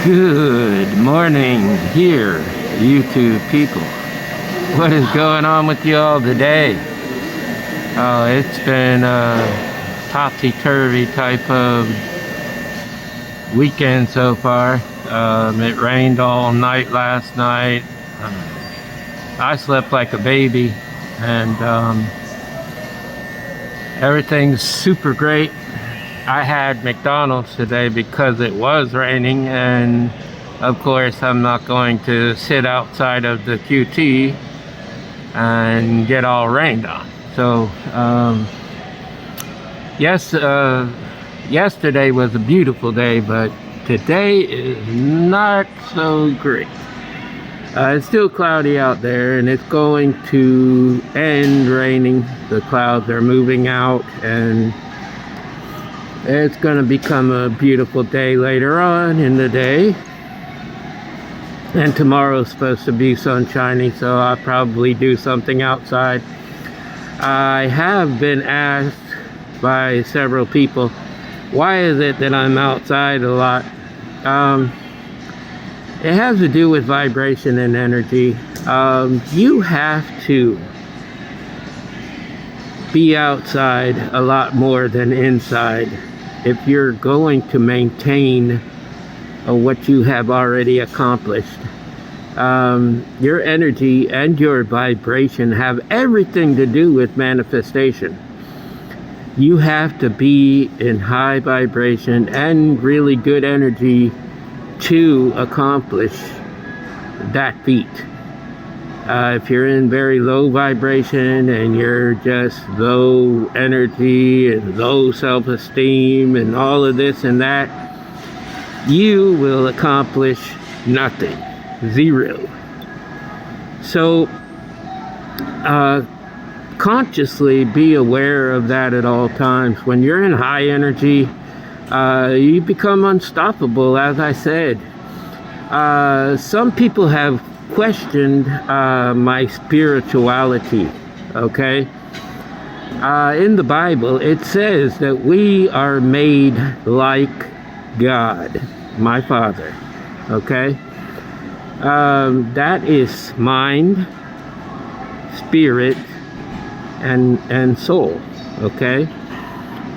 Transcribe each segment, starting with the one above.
Good morning here, YouTube people. What is going on with you all today? Oh, it's been a topsy-turvy type of weekend so far. It rained all night last night. I slept like a baby, and everything's super great. I had McDonald's today because it was raining, and of course I'm not going to sit outside of the QT and get all rained on. So yesterday was a beautiful day, but today is not so great. It's still cloudy out there, and it's going to end raining. The clouds are moving out, and it's going to become a beautiful day later on in the day. And tomorrow's supposed to be sunshiny, so I'll probably do something outside. I have been asked by several people, why is it that I'm outside a lot? It has to do with vibration and energy. You have to be outside a lot more than inside if you're going to maintain what you have already accomplished. Your energy and your vibration have everything to do with manifestation. You have to be in high vibration and really good energy to accomplish that feat. If you're in very low vibration and you're just low energy and low self-esteem and all of this and that, you will accomplish nothing. Zero. So consciously be aware of that at all times. When you're in high energy, you become unstoppable, as I said. Some people have questioned my spirituality. Okay, in the Bible it says that we are made like God, my Father. Okay, that is mind, spirit, and soul. Okay,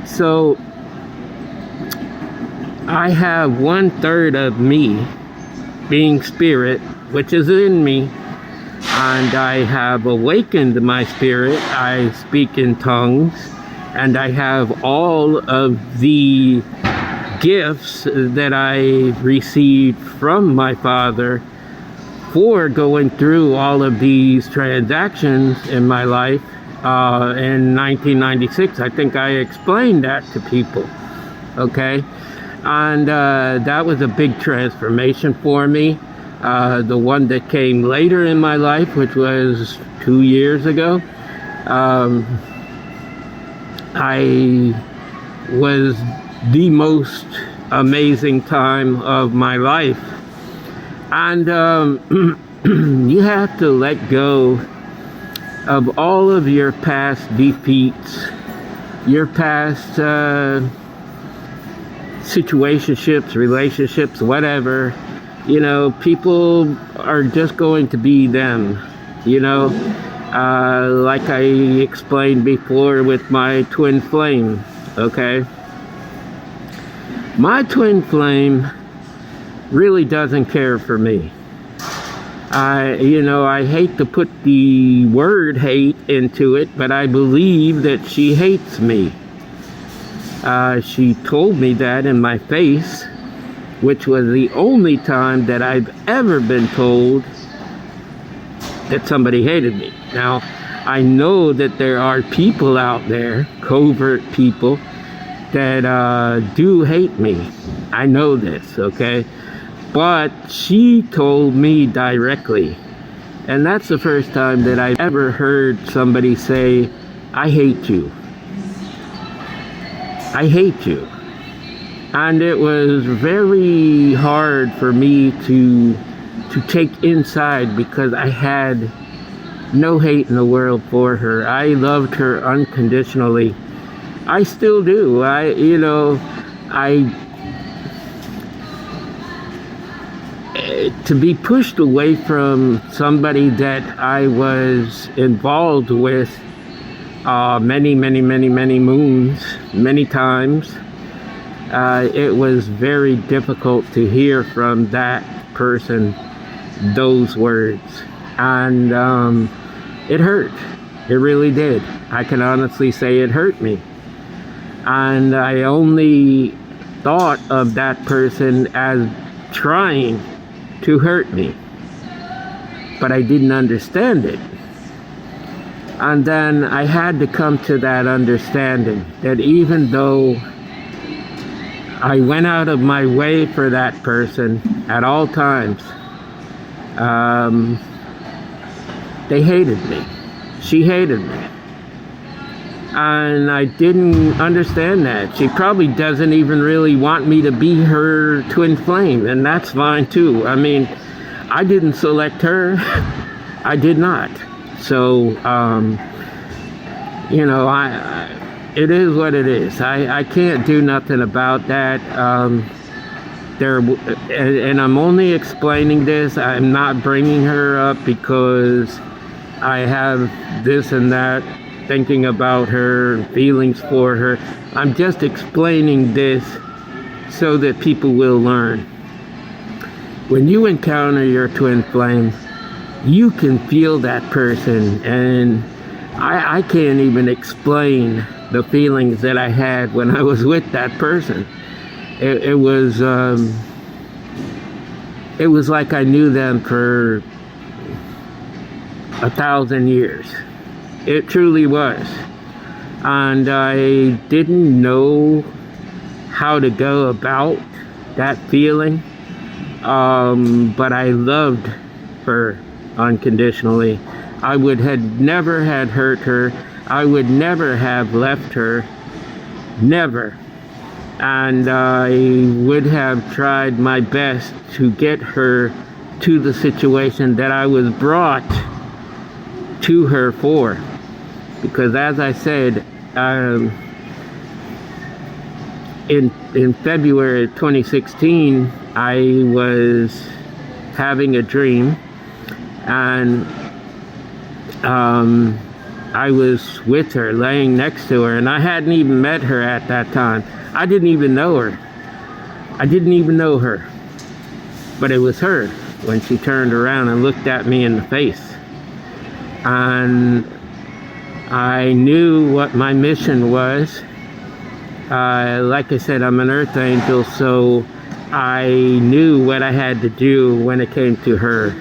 so I have 1/3 of me being spirit, which is in me, and I have awakened my spirit. I speak in tongues, and I have all of the gifts that I received from my Father for going through all of these transactions in my life. In 1996, I think I explained that to people. Okay, and that was a big transformation for me. The one that came later in my life, which was 2 years ago, I was the most amazing time of my life. And you have to let go of all of your past defeats, your past situationships, relationships, whatever. You know, people are just going to be them, you know, like I explained before with my twin flame. Okay, my twin flame really doesn't care for me. I hate to put the word hate into it, but I believe that she hates me. She told me that in my face, which was the only time that I've ever been told that somebody hated me. Now, I know that there are people out there, covert people, that do hate me. I know this, okay? But she told me directly. And that's the first time that I've ever heard somebody say, I hate you. I hate you. And it was very hard for me to take inside, because I had no hate in the world for her. I loved her unconditionally. I still do. to be pushed away from somebody that I was involved with many moons, many times. It was very difficult to hear from that person those words, and it hurt. It really did. I can honestly say it hurt me, and I only thought of that person as trying to hurt me, but I didn't understand it. And then I had to come to that understanding that even though I went out of my way for that person at all times, they hated me. She hated me. And I didn't understand that. She probably doesn't even really want me to be her twin flame, and that's fine too. I mean, I didn't select her. I did not. So, you know, it is what it is. I can't do nothing about that. And I'm only explaining this. I'm not bringing her up because I have this and that, thinking about her, feelings for her. I'm just explaining this so that people will learn. When you encounter your twin flame, you can feel that person, and I can't even explain the feelings that I had when I was with that person. It was like I knew them for 1,000 years. It truly was. And I didn't know how to go about that feeling, but I loved her unconditionally. I would have never had hurt her. I would never have left her. Never. And I would have tried my best to get her to the situation that I was brought to her for. Because as I said, in February 2016, I was having a dream, and I was with her, laying next to her, and I hadn't even met her at that time. I didn't even know her. I didn't even know her. But it was her when she turned around and looked at me in the face. And I knew what my mission was. Like I said, I'm an earth angel, so I knew what I had to do when it came to her.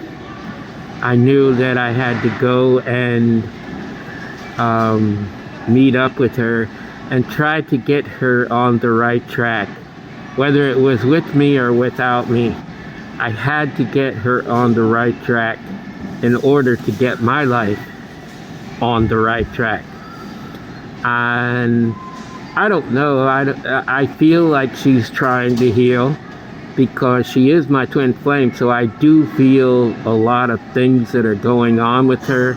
I knew that I had to go and meet up with her and try to get her on the right track. Whether it was with me or without me, I had to get her on the right track in order to get my life on the right track. And I don't know, I feel like she's trying to heal, because she is my twin flame, so I do feel a lot of things that are going on with her.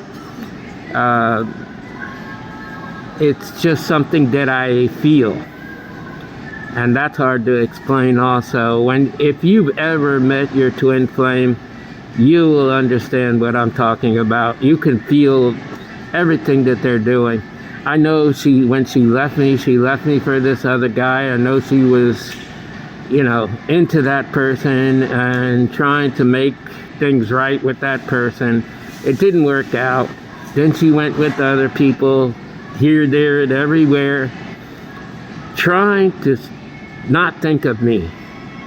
It's just something that I feel, and that's hard to explain also. If you've ever met your twin flame, you will understand what I'm talking about. You can feel everything that they're doing. I know when she left me for this other guy. I know she was, you know, into that person and trying to make things right with that person. It didn't work out. Then she went with other people, here, there, and everywhere, trying to not think of me,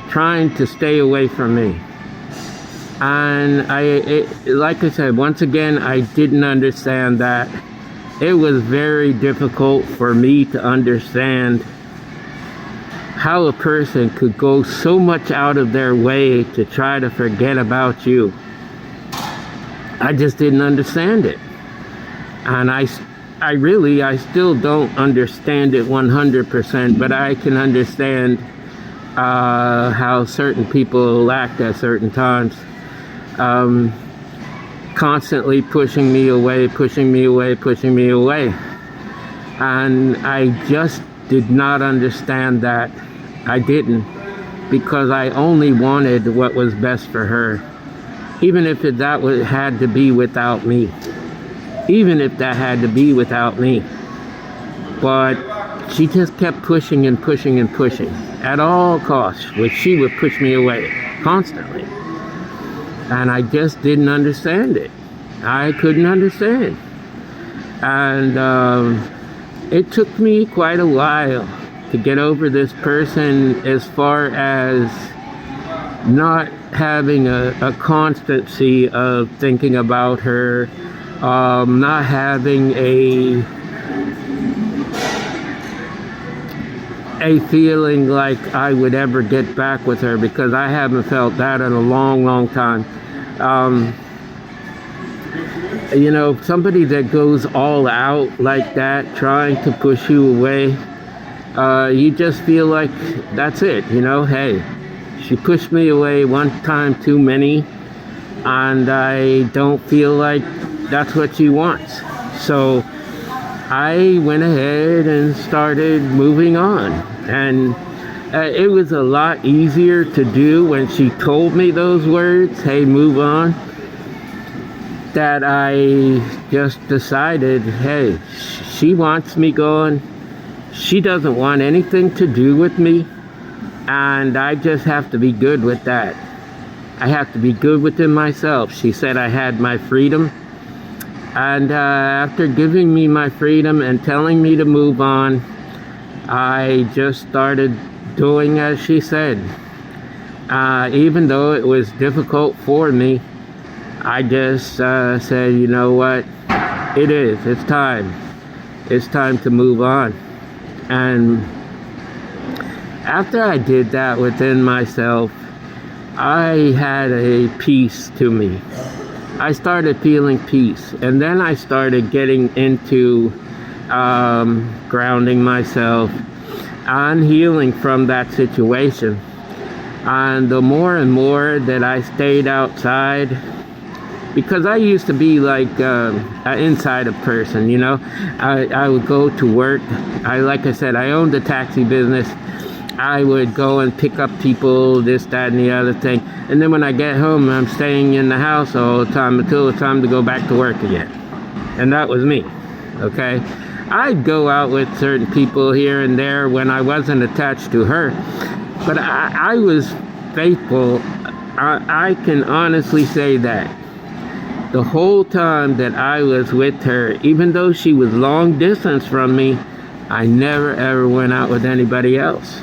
trying to stay away from me. And like I said, once again, I didn't understand that. It was very difficult for me to understand how a person could go so much out of their way to try to forget about you. I just didn't understand it. And I still don't understand it 100%, but I can understand how certain people act at certain times. Constantly pushing me away. And I just did not understand that. I didn't. because I only wanted what was best for her, even if had to be without me. Even if that had to be without me. But she just kept pushing and pushing and pushing at all costs, which she would push me away constantly. And I just didn't understand it. I couldn't understand. And it took me quite a while to get over this person, as far as not having a constancy of thinking about her, not having a feeling like I would ever get back with her, because I haven't felt that in a long, long time. You know, somebody that goes all out like that, trying to push you away, you just feel like that's it, you know. Hey, she pushed me away one time too many, and I don't feel like that's what she wants. So I went ahead and started moving on. And it was a lot easier to do when she told me those words, hey, move on, that I just decided, hey, she wants me gone. She doesn't want anything to do with me. And I just have to be good with that. I have to be good within myself. She said I had my freedom. And after giving me my freedom and telling me to move on, I just started doing as she said. Even though it was difficult for me, I just said, you know what? It's time. It's time to move on. And after I did that within myself, I had a peace to me. I started feeling peace, and then I started getting into grounding myself and healing from that situation. And the more and more that I stayed outside, because I used to be like an inside person, you know. I would go to work. Like I said, I owned a taxi business. I would go and pick up people, this, that, and the other thing. And then when I get home, I'm staying in the house all the time until it's time to go back to work again. And that was me, okay? I'd go out with certain people here and there when I wasn't attached to her. But I was faithful. I can honestly say that. The whole time that I was with her, even though she was long distance from me, I never ever went out with anybody else.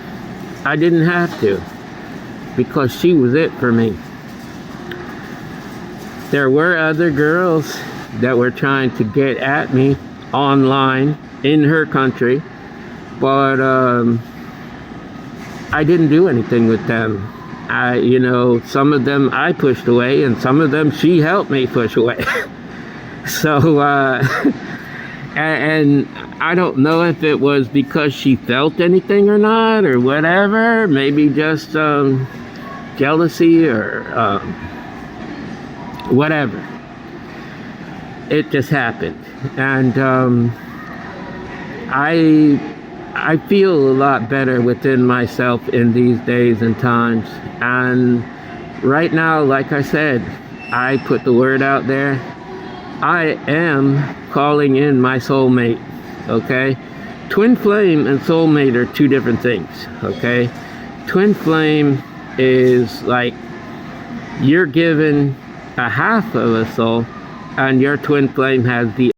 I didn't have to, because she was it for me. There were other girls that were trying to get at me online in her country, but I didn't do anything with them. Some of them I pushed away, and some of them she helped me push away. So, and I don't know if it was because she felt anything or not, or whatever. Maybe just jealousy or whatever. It just happened. And I feel a lot better within myself in these days and times. And right now, like I said, I put the word out there. I am calling in my soulmate, okay? Twin flame and soulmate are two different things, okay? Twin flame is like you're given a half of a soul, and your twin flame has the